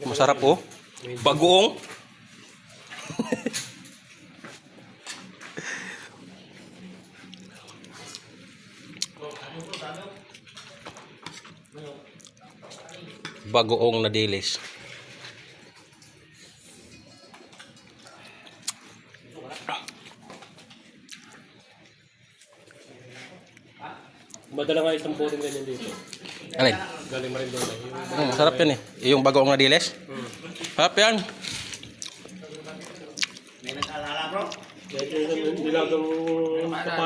Masarap oh. Bagoong. Bagoong na dilis. Madala nga isang boring ganyan dito. Alin? Galing Marindola. Sarap yan eh. Yung bagoong na dilis. Sarap yan. Kaya ito yung nilagang papaya.